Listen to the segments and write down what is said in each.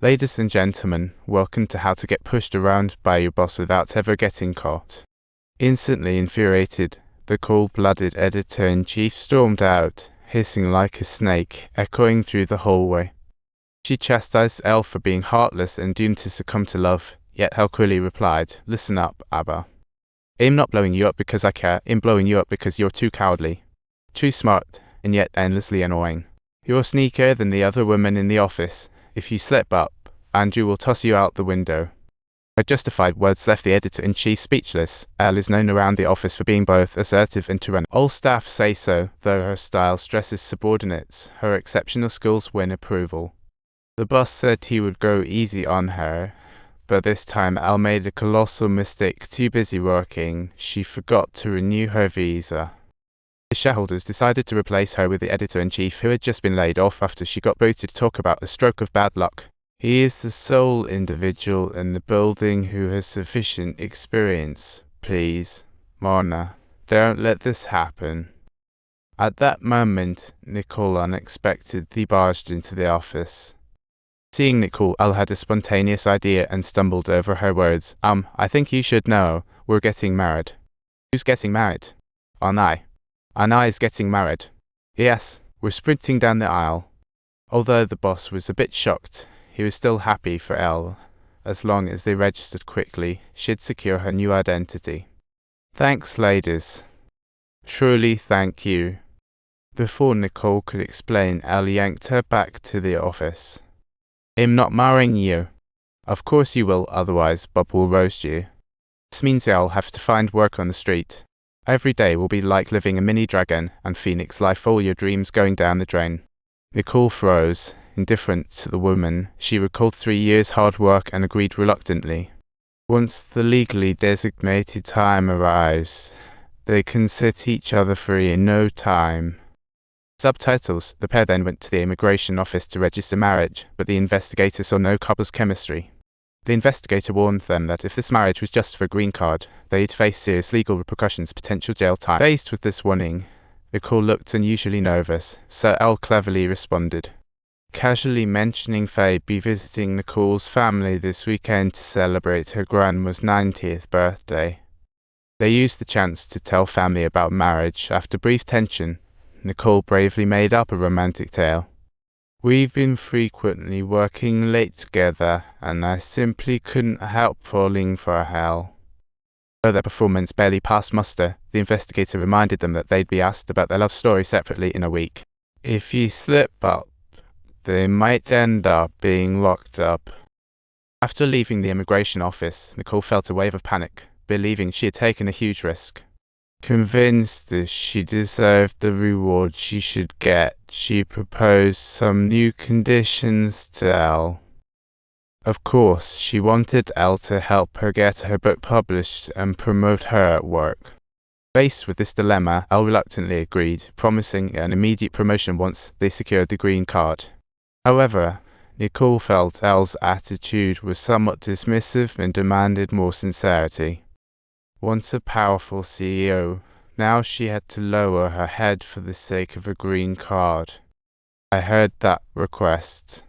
Ladies and gentlemen, welcome to How to Get Pushed Around by Your Boss Without Ever Getting Caught. Instantly infuriated, the cold-blooded editor-in-chief stormed out, hissing like a snake, echoing through the hallway. She chastised Elle for being heartless and doomed to succumb to love, yet Elle coolly replied, "Listen up, Abba. I'm not blowing you up because I care, I'm blowing you up because you're too cowardly. Too smart, and yet endlessly annoying. You're sneakier than the other women in the office. If you slip up, Andrew will toss you out the window." Her justified words left the editor-in-chief speechless. Elle is known around the office for being both assertive and tyrannical. All staff say so, though her style stresses subordinates. Her exceptional skills win approval. The boss said he would go easy on her, but this time Elle made a colossal mistake. Too busy working, she forgot to renew her visa. The shareholders decided to replace her with the editor-in-chief, who had just been laid off after she got booted. Talk about a stroke of bad luck. He is the sole individual in the building who has sufficient experience. Please, Mona, don't let this happen. At that moment, Nicole unexpectedly barged into the office. Seeing Nicole, Elle had a spontaneous idea and stumbled over her words. I think you should know, we're getting married." "Who's getting married?" Anai's getting married." "Yes, we're sprinting down the aisle." Although the boss was a bit shocked, he was still happy for Elle. As long as they registered quickly, she'd secure her new identity. "Thanks, ladies." "Surely, thank you." Before Nicole could explain, Elle yanked her back to the office. "I'm not marrying you." "Of course you will, otherwise Bob will roast you." "This means I'll have to find work on the street. Every day will be like living a mini dragon and Phoenix life, all your dreams going down the drain." Nicole froze, indifferent to the woman. She recalled 3 years' hard work and agreed reluctantly. Once the legally designated time arrives, they can set each other free in no time. Subtitles. The pair then went to the immigration office to register marriage, but the investigator saw no couple's chemistry. The investigator warned them that if this marriage was just for a green card, they'd face serious legal repercussions, potential jail time. Faced with this warning, Nicole looked unusually nervous, so Elle cleverly responded, casually mentioning Faye be visiting Nicole's family this weekend to celebrate her grandma's 90th birthday. They used the chance to tell family about marriage. After brief tension, Nicole bravely made up a romantic tale. "We've been frequently working late together, and I simply couldn't help falling for her." Though their performance barely passed muster, the investigator reminded them that they'd be asked about their love story separately in a week. "If you slip up, they might end up being locked up." After leaving the immigration office, Nicole felt a wave of panic, believing she had taken a huge risk. Convinced that she deserved the reward she should get, she proposed some new conditions to Elle. Of course, she wanted Elle to help her get her book published and promote her at work. Faced with this dilemma, Elle reluctantly agreed, promising an immediate promotion once they secured the green card. However, Nicole felt Elle's attitude was somewhat dismissive and demanded more sincerity. Once a powerful CEO, now she had to lower her head for the sake of a green card. "I heard that request.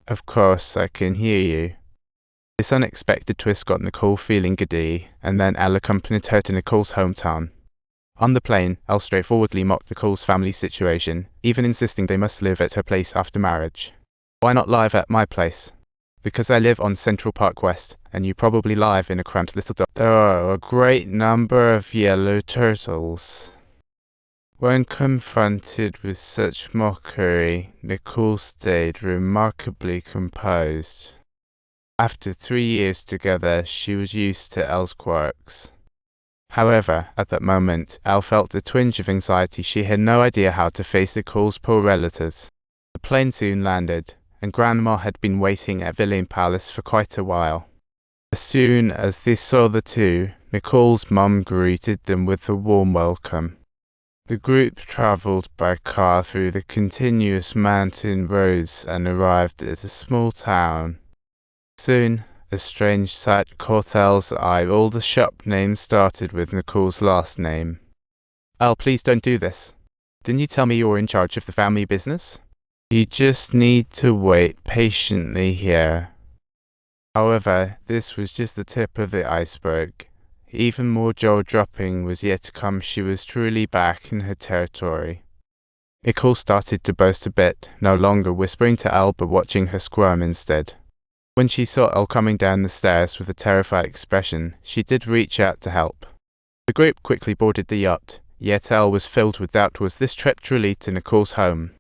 Of course I can hear you." This unexpected twist got Nicole feeling giddy, and then Elle accompanied her to Nicole's hometown. On the plane, Elle straightforwardly mocked Nicole's family situation, even insisting they must live at her place after marriage. "Why not live at my place?" "Because I live on Central Park West, and you probably live in a cramped little dot. There are a great number of yellow turtles." When confronted with such mockery, Nicole stayed remarkably composed. After 3 years together, she was used to Elle's quirks. However, at that moment, Elle felt a twinge of anxiety. She had no idea how to face Nicole's poor relatives. The plane soon landed, and Grandma had been waiting at Villain Palace for quite a while. As soon as they saw the two, Nicole's mum greeted them with a warm welcome. The group traveled by car through the continuous mountain roads and arrived at a small town. Soon, a strange sight caught Elle's eye. All the shop names started with Nicole's last name. "Elle, please don't do this. Didn't you tell me you were in charge of the family business?" You just need to wait patiently here. However, this was just the tip of the iceberg. Even more jaw-dropping was yet to come. She was truly back in her territory. Nicole started to boast a bit, no longer whispering to Elle but watching her squirm instead. When she saw Elle coming down the stairs with a terrified expression, she did reach out to help. The group quickly boarded the yacht, yet Elle was filled with doubt. Was this trip truly to Nicole's home?